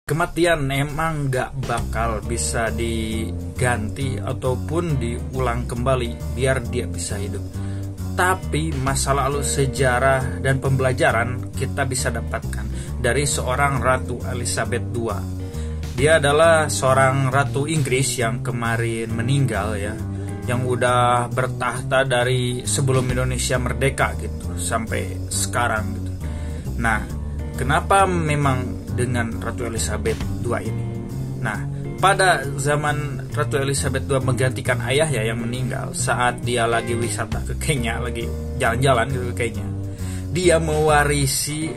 Kematian emang gak bakal bisa diganti ataupun diulang kembali biar dia bisa hidup. Tapi masa lalu, sejarah, dan pembelajaran kita bisa dapatkan dari seorang Ratu Elizabeth II. Dia adalah seorang Ratu Inggris yang kemarin meninggal ya, yang udah bertahta dari sebelum Indonesia merdeka gitu sampai sekarang gitu. Nah, kenapa memang dengan Ratu Elizabeth II ini? Nah, pada zaman Ratu Elizabeth II menggantikan ayahnya yang meninggal saat dia lagi wisata ke Kenya, lagi jalan-jalan gitu ke Kenya, dia mewarisi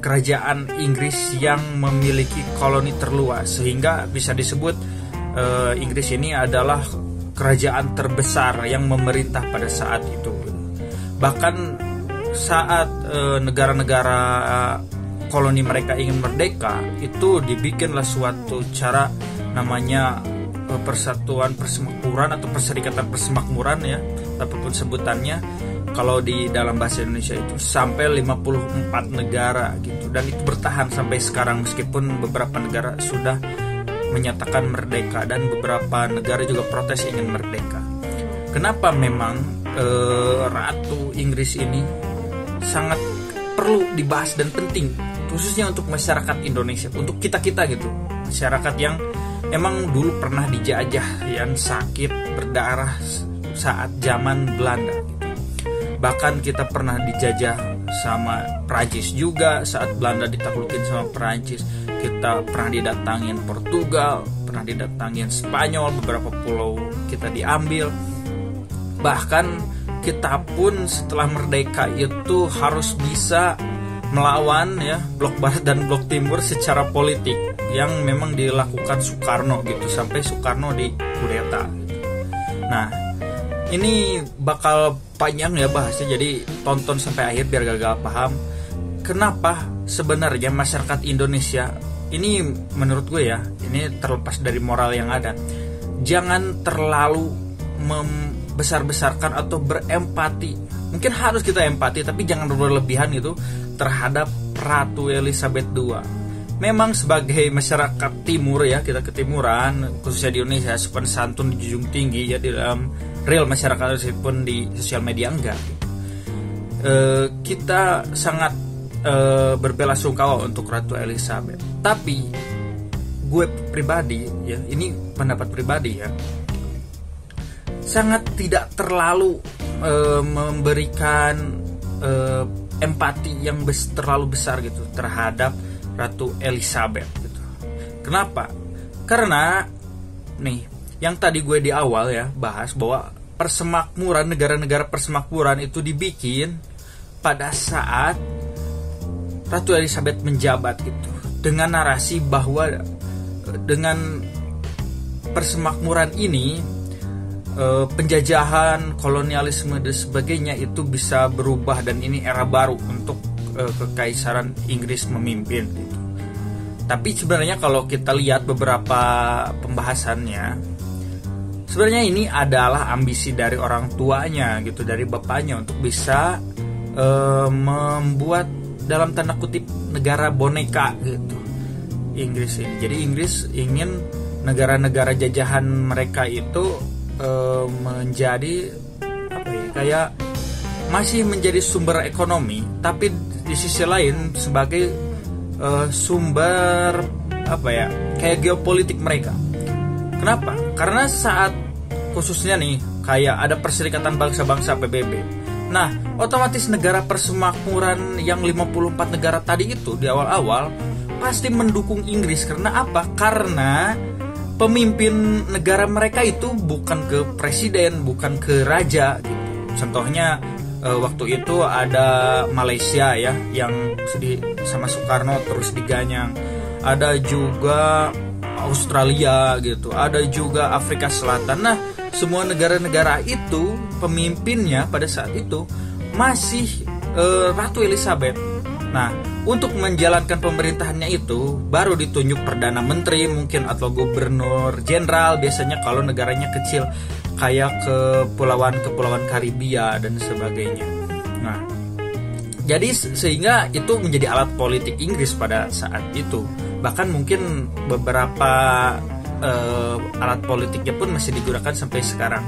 kerajaan Inggris yang memiliki koloni terluas, sehingga bisa disebut Inggris ini adalah kerajaan terbesar yang memerintah pada saat itu. Bahkan saat negara-negara koloni mereka ingin merdeka, itu dibikinlah suatu cara namanya Persatuan Persemakmuran atau Perserikatan Persemakmuran ya, apapun sebutannya. Kalau di dalam bahasa Indonesia itu sampai 54 negara gitu, dan itu bertahan sampai sekarang meskipun beberapa negara sudah menyatakan merdeka dan beberapa negara juga protes ingin merdeka. Kenapa memang Ratu Inggris ini sangat perlu dibahas dan penting, khususnya untuk masyarakat Indonesia, untuk kita-kita gitu, masyarakat yang emang dulu pernah dijajah, yang sakit berdarah saat zaman Belanda gitu. Bahkan kita pernah dijajah sama Prancis juga saat Belanda ditaklukin sama Prancis. Kita pernah didatangin Portugal, pernah didatangin Spanyol, beberapa pulau kita diambil. Bahkan kita pun setelah merdeka itu harus bisa melawan ya blok barat dan blok timur secara politik yang memang dilakukan Soekarno gitu, sampai Soekarno dikudeta. Nah, ini bakal panjang ya bahasnya, jadi tonton sampai akhir biar gagal paham. Kenapa sebenarnya masyarakat Indonesia ini, menurut gue ya, ini terlepas dari moral yang ada, jangan terlalu membesar-besarkan atau berempati. Mungkin harus kita empati, tapi jangan berlebihan gitu terhadap Ratu Elizabeth II. Memang sebagai masyarakat timur ya, kita ketimuran, khususnya di Indonesia, sopan santun dijunjung tinggi ya di dalam real masyarakat, meskipun di sosial media enggak. Kita sangat berbelasungkawa untuk Ratu Elizabeth. Tapi gue pribadi ya, ini pendapat pribadi ya, sangat tidak terlalu memberikan empati yang terlalu besar gitu terhadap Ratu Elizabeth gitu. Kenapa? Karena nih, yang tadi gue di awal ya bahas bahwa persemakmuran, negara-negara persemakmuran itu dibikin pada saat Ratu Elizabeth menjabat gitu, dengan narasi bahwa dengan persemakmuran ini penjajahan, kolonialisme dan sebagainya itu bisa berubah, dan ini era baru untuk kekaisaran Inggris memimpin gitu. Tapi sebenarnya kalau kita lihat beberapa pembahasannya, sebenarnya ini adalah ambisi dari orang tuanya gitu, dari bapaknya, untuk bisa membuat dalam tanda kutip negara boneka gitu Inggris ini. Jadi Inggris ingin negara-negara jajahan mereka itu menjadi apa ya, kayak masih menjadi sumber ekonomi, tapi di sisi lain sebagai sumber apa ya, kayak geopolitik mereka. Kenapa? Karena saat khususnya nih kayak ada Perserikatan Bangsa-Bangsa PBB. Nah, otomatis negara persemakmuran yang 54 negara tadi itu di awal-awal pasti mendukung Inggris. Karena apa? Karena pemimpin negara mereka itu bukan ke presiden, bukan ke raja gitu. Contohnya waktu itu ada Malaysia ya, yang sama Soekarno terus diganyang. Ada juga Australia gitu, ada juga Afrika Selatan. Nah, semua negara-negara itu pemimpinnya pada saat itu masih Ratu Elizabeth. Nah, untuk menjalankan pemerintahannya itu baru ditunjuk perdana menteri mungkin, atau gubernur jenderal biasanya kalau negaranya kecil kayak kepulauan Karibia dan sebagainya. Nah, jadi sehingga itu menjadi alat politik Inggris pada saat itu. Bahkan mungkin beberapa alat politiknya pun masih digunakan sampai sekarang.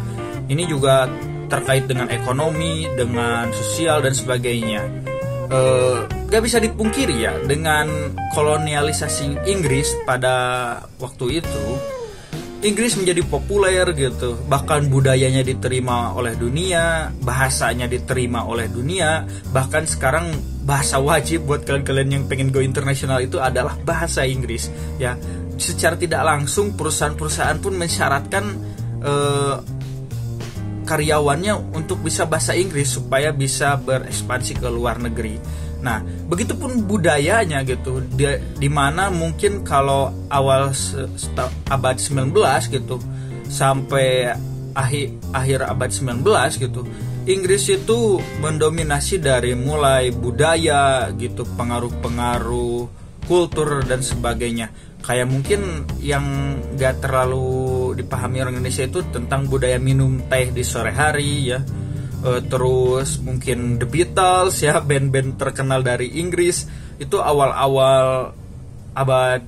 Ini juga terkait dengan ekonomi, dengan sosial dan sebagainya. Gak bisa dipungkiri ya, dengan kolonialisasi Inggris pada waktu itu, Inggris menjadi populer gitu, bahkan budayanya diterima oleh dunia, bahasanya diterima oleh dunia, bahkan sekarang bahasa wajib buat kalian-kalian yang pengen go internasional itu adalah bahasa Inggris ya. Secara tidak langsung perusahaan-perusahaan pun mensyaratkan karyawannya untuk bisa bahasa Inggris supaya bisa berekspansi ke luar negeri. Nah, begitupun budayanya gitu, di mana mungkin kalau awal abad 19 gitu sampai akhir abad 19 gitu, Inggris itu mendominasi dari mulai budaya gitu, pengaruh-pengaruh kultur dan sebagainya. Kayak mungkin yang gak terlalu dipahami orang Indonesia itu tentang budaya minum teh di sore hari ya. Terus mungkin The Beatles ya, band-band terkenal dari Inggris itu awal-awal abad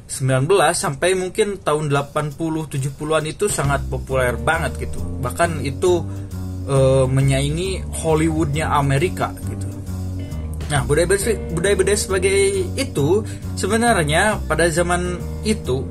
19 sampai mungkin tahun 80-70-an itu sangat populer banget gitu. Bahkan itu menyaingi Hollywoodnya Amerika gitu. Nah, budaya-budaya sebagai itu sebenarnya pada zaman itu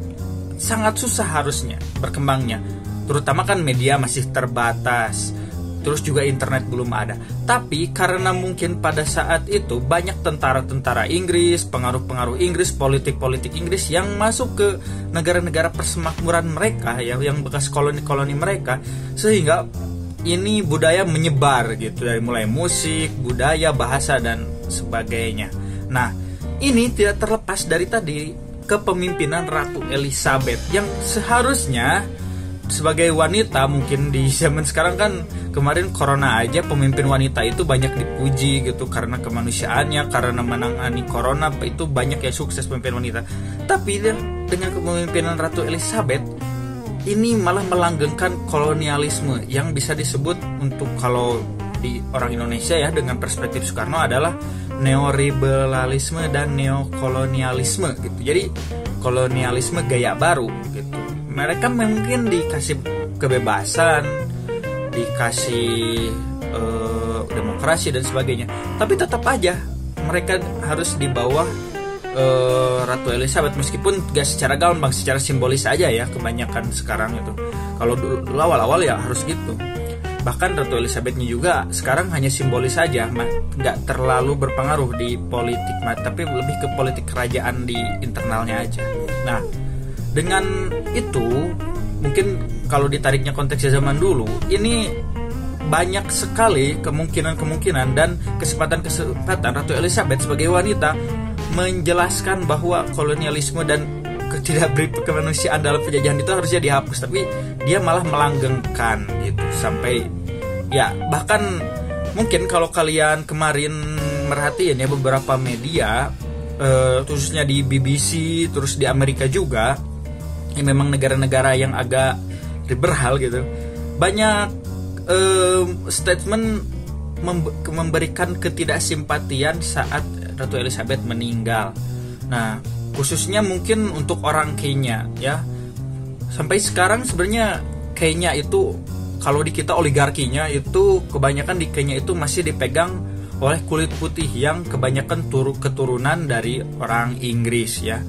sangat susah harusnya berkembangnya. Terutama kan media masih terbatas. Terus juga internet belum ada. Tapi karena mungkin pada saat itu banyak tentara-tentara Inggris, pengaruh-pengaruh Inggris, politik-politik Inggris yang masuk ke negara-negara persemakmuran mereka ya, yang bekas koloni-koloni mereka, sehingga ini budaya menyebar gitu, dari mulai musik, budaya, bahasa dan sebagainya. Nah, ini tidak terlepas dari tadi kepemimpinan Ratu Elizabeth yang seharusnya sebagai wanita, mungkin di zaman sekarang kan kemarin corona aja pemimpin wanita itu banyak dipuji gitu karena kemanusiaannya, karena menangani corona itu banyak yang sukses pemimpin wanita. Tapi dengan kepemimpinan Ratu Elizabeth ini malah melanggengkan kolonialisme yang bisa disebut, untuk kalau di orang Indonesia ya dengan perspektif Soekarno, adalah neoliberalisme dan neokolonialisme gitu. Jadi kolonialisme gaya baru gitu. Mereka mungkin dikasih kebebasan, dikasih demokrasi dan sebagainya, tapi tetap aja mereka harus di bawah Ratu Elizabeth, meskipun gak secara gampang, secara simbolis aja ya kebanyakan sekarang itu. Kalau dulu awal-awal ya harus gitu. Bahkan Ratu Elizabethnya juga sekarang hanya simbolis saja, nggak terlalu berpengaruh di politik, tapi lebih ke politik kerajaan di internalnya aja. Nah, dengan itu mungkin kalau ditariknya konteksnya zaman dulu, ini banyak sekali kemungkinan dan kesempatan Ratu Elizabeth sebagai wanita menjelaskan bahwa kolonialisme dan ketidakberi kemanusiaan dalam penjajahan itu harusnya dihapus, tapi dia malah melanggengkan gitu sampai ya, bahkan mungkin kalau kalian kemarin merhatiin ya beberapa media khususnya di BBC, terus di Amerika juga, yang memang negara-negara yang agak liberal gitu, banyak statement memberikan ketidaksimpatian saat Ratu Elizabeth meninggal. Nah, khususnya mungkin untuk orang Kenya ya. Sampai sekarang sebenarnya Kenya itu, kalau di kita oligarkinya itu kebanyakan di Kenya itu masih dipegang oleh kulit putih yang kebanyakan keturunan dari orang Inggris ya.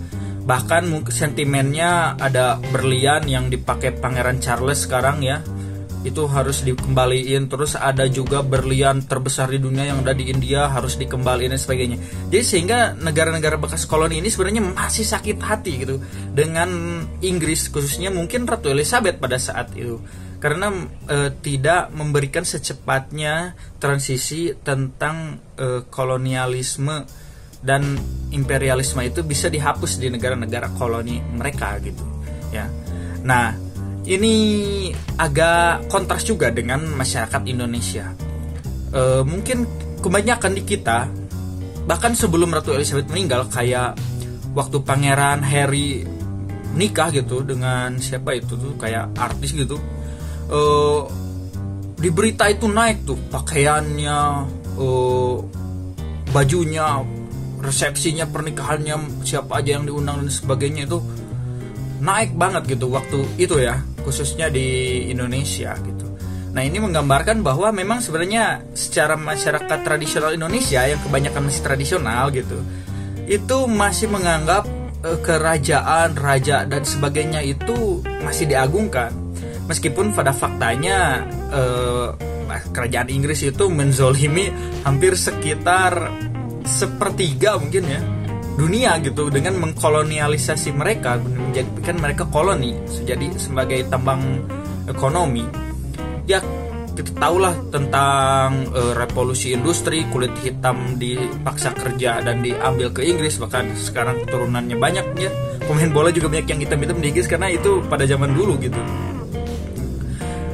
Bahkan sentimennya ada berlian yang dipakai Pangeran Charles sekarang ya, itu harus dikembaliin. Terus ada juga berlian terbesar di dunia yang ada di India harus dikembaliin dan sebagainya. Jadi sehingga negara-negara bekas koloni ini sebenarnya masih sakit hati gitu dengan Inggris, khususnya mungkin Ratu Elizabeth pada saat itu, karena tidak memberikan secepatnya transisi tentang kolonialisme dan imperialisme itu bisa dihapus di negara-negara koloni mereka gitu ya. Nah, ini agak kontras juga dengan masyarakat Indonesia. Mungkin kebanyakan di kita, bahkan sebelum Ratu Elizabeth meninggal, kayak waktu Pangeran Harry nikah gitu dengan siapa itu tuh, kayak artis gitu, di berita itu naik tuh pakaiannya, bajunya resepsinya, pernikahannya, siapa aja yang diundang dan sebagainya itu naik banget gitu waktu itu ya, khususnya di Indonesia gitu. Nah, ini menggambarkan bahwa memang sebenarnya secara masyarakat tradisional Indonesia yang kebanyakan masih tradisional gitu, itu masih menganggap kerajaan, raja dan sebagainya itu masih diagungkan. Meskipun pada faktanya kerajaan Inggris itu menzolimi hampir sekitar sepertiga mungkin ya dunia gitu, dengan mengkolonialisasi mereka, menjadikan mereka koloni, jadi sebagai tambang ekonomi. Ya, kita tahulah tentang revolusi industri, kulit hitam dipaksa kerja dan diambil ke Inggris, bahkan sekarang keturunannya banyak ya. Pemain bola juga banyak yang hitam-hitam di Inggris karena itu pada zaman dulu gitu.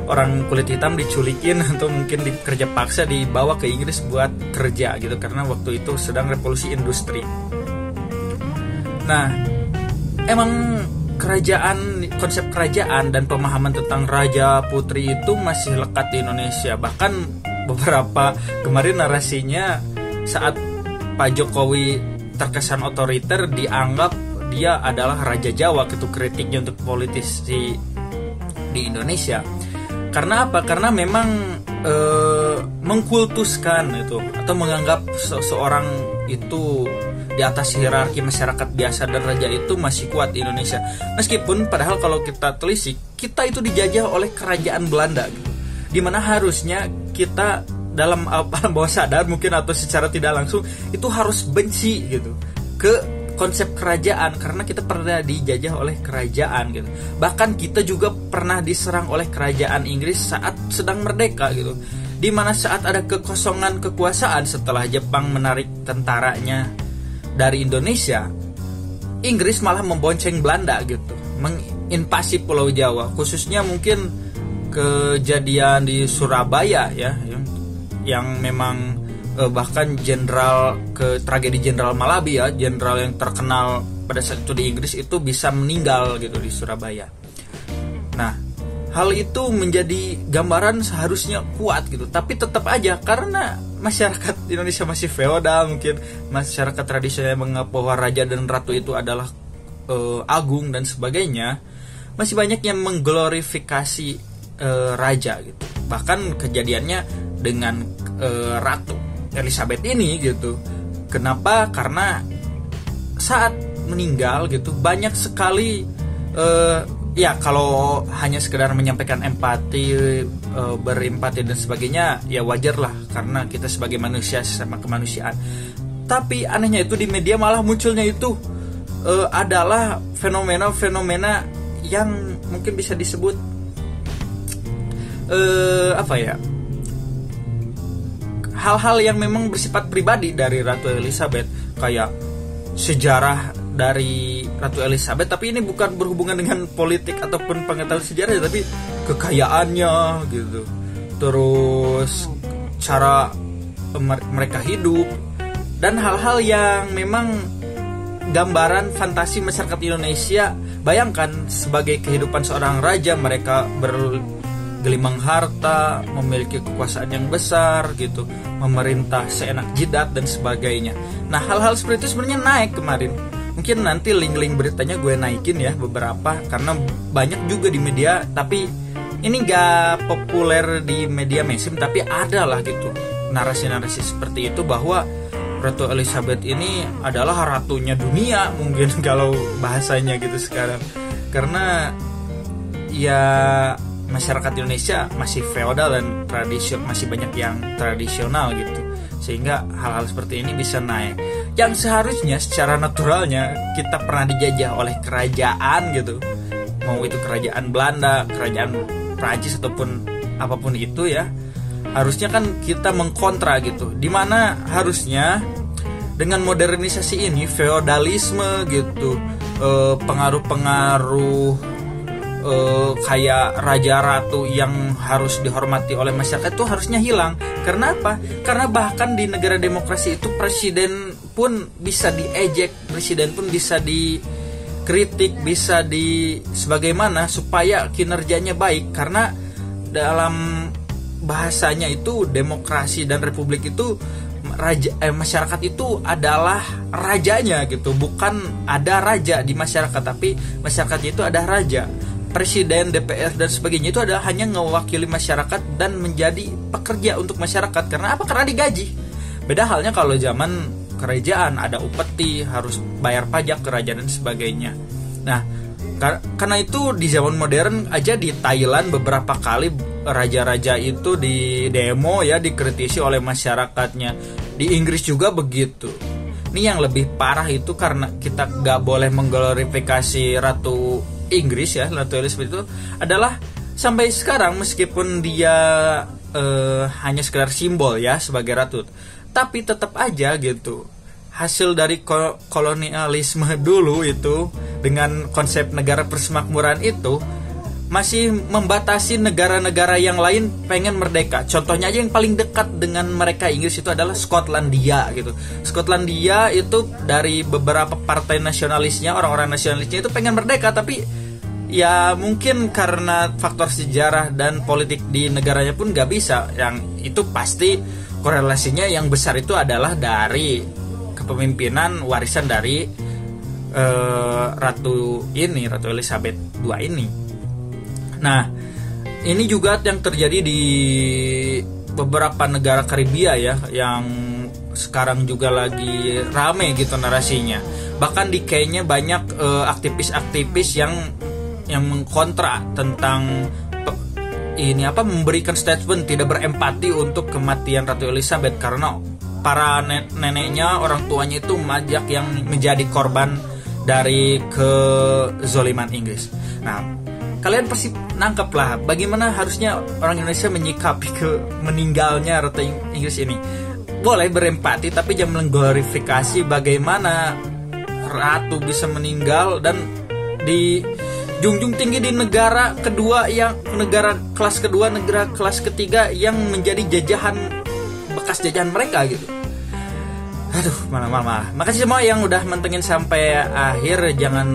Orang kulit hitam diculikin atau mungkin dikerja paksa dibawa ke Inggris buat kerja gitu, karena waktu itu sedang revolusi industri. Nah, emang konsep kerajaan dan pemahaman tentang raja putri itu masih lekat di Indonesia. Bahkan beberapa kemarin narasinya saat Pak Jokowi terkesan otoriter, dianggap dia adalah raja Jawa gitu, kritiknya untuk politisi di Indonesia. Karena apa? Karena memang mengkultuskan itu atau menganggap seseorang itu di atas hierarki masyarakat biasa dan raja itu masih kuat di Indonesia. Meskipun padahal kalau kita telisik, kita itu dijajah oleh kerajaan Belanda gitu. Dimana harusnya kita dalam alam bawah sadar mungkin atau secara tidak langsung itu harus benci gitu ke konsep kerajaan, karena kita pernah dijajah oleh kerajaan gitu. Bahkan kita juga pernah diserang oleh kerajaan Inggris saat sedang merdeka gitu. Dimana saat ada kekosongan kekuasaan setelah Jepang menarik tentaranya dari Indonesia, Inggris malah membonceng Belanda gitu, menginvasi Pulau Jawa, khususnya mungkin kejadian di Surabaya ya, yang memang bahkan tragedi Jenderal Malabi ya, jenderal yang terkenal pada saat itu di Inggris itu bisa meninggal gitu di Surabaya. Nah, hal itu menjadi gambaran seharusnya kuat gitu, tapi tetap aja karena masyarakat Indonesia masih feodal, mungkin masyarakat tradisional yang menganggap bahwa raja dan ratu itu adalah agung dan sebagainya, masih banyak yang mengglorifikasi raja gitu. Bahkan kejadiannya dengan Ratu Elizabeth ini gitu. Kenapa? Karena saat meninggal gitu banyak sekali ya kalau hanya sekedar menyampaikan empati, berempati dan sebagainya ya wajar lah, karena kita sebagai manusia sama kemanusiaan. Tapi anehnya itu di media malah munculnya itu adalah fenomena-fenomena yang mungkin bisa disebut hal-hal yang memang bersifat pribadi dari Ratu Elizabeth, kayak sejarah dari Ratu Elizabeth, tapi ini bukan berhubungan dengan politik ataupun pengetahuan sejarah, tapi kekayaannya gitu, terus cara mereka hidup dan hal-hal yang memang gambaran fantasi masyarakat Indonesia. Bayangkan sebagai kehidupan seorang raja, mereka bergelimang harta, memiliki kekuasaan yang besar gitu, memerintah seenak jidat dan sebagainya. Nah, hal-hal seperti itu sebenarnya naik kemarin. Mungkin nanti link-link beritanya gue naikin ya beberapa, karena banyak juga di media, tapi ini gak populer di media mainstream, tapi ada lah gitu narasi-narasi seperti itu, bahwa Ratu Elizabeth ini adalah ratunya dunia mungkin kalau bahasanya gitu sekarang. Karena ya masyarakat Indonesia masih feodal dan masih banyak yang tradisional gitu, sehingga hal-hal seperti ini bisa naik. Yang seharusnya secara naturalnya kita pernah dijajah oleh kerajaan gitu, mau itu kerajaan Belanda, kerajaan Prancis ataupun apapun itu ya, harusnya kan kita mengkontra gitu. Dimana harusnya dengan modernisasi ini, feodalisme gitu, pengaruh-pengaruh kayak raja ratu yang harus dihormati oleh masyarakat itu harusnya hilang. Karena apa? Karena bahkan di negara demokrasi itu presiden pun bisa diejek, presiden pun bisa dikritik, bisa sebagaimana supaya kinerjanya baik. Karena dalam bahasanya itu demokrasi dan republik itu masyarakat itu adalah rajanya gitu, bukan ada raja di masyarakat, tapi masyarakat itu ada raja. Presiden, DPR dan sebagainya itu adalah hanya mewakili masyarakat dan menjadi pekerja untuk masyarakat. Karena apa? Karena digaji. Beda halnya kalau zaman kerajaan, ada upeti, harus bayar pajak kerajaan dan sebagainya. Nah, karena itu di zaman modern aja di Thailand beberapa kali raja-raja itu di demo ya, dikritisi oleh masyarakatnya. Di Inggris juga begitu. Ini yang lebih parah itu karena kita gak boleh mengglorifikasi Ratu Inggris ya, Ratu Elizabeth itu adalah sampai sekarang meskipun dia hanya sekedar simbol ya sebagai ratu, tapi tetap aja gitu hasil dari kolonialisme dulu itu dengan konsep negara persemakmuran itu masih membatasi negara-negara yang lain pengen merdeka. Contohnya aja yang paling dekat dengan mereka Inggris itu adalah Skotlandia gitu. Skotlandia itu dari beberapa partai nasionalisnya, orang-orang nasionalisnya itu pengen merdeka, tapi ya mungkin karena faktor sejarah dan politik di negaranya pun gak bisa. Yang itu pasti korelasinya yang besar itu adalah dari kepemimpinan warisan dari Ratu Elizabeth II ini. Nah, ini juga yang terjadi di beberapa negara Karibia ya, yang sekarang juga lagi rame gitu narasinya. Bahkan di kayaknya banyak aktivis-aktivis yang mengkontra tentang memberikan statement tidak berempati untuk kematian Ratu Elizabeth karena para neneknya, orang tuanya itu banyak yang menjadi korban dari kezoliman Inggris. Nah, kalian pasti nangkep lah bagaimana harusnya orang Indonesia menyikapi ke meninggalnya Ratu Inggris ini. Boleh berempati, tapi jangan mengglorifikasi bagaimana ratu bisa meninggal dan dijunjung tinggi di negara kedua, yang negara kelas kedua, negara kelas ketiga yang menjadi bekas jajahan mereka gitu. Aduh, malah. Makasih semua yang udah mentengin sampai akhir. Jangan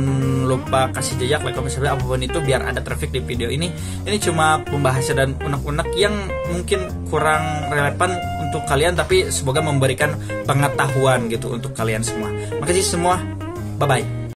lupa kasih jejak, like, comment, subscribe, apapun itu biar ada traffic di video ini. Ini cuma pembahasan dan unek-unek yang mungkin kurang relevan untuk kalian, tapi semoga memberikan pengetahuan gitu untuk kalian semua. Makasih semua. Bye-bye.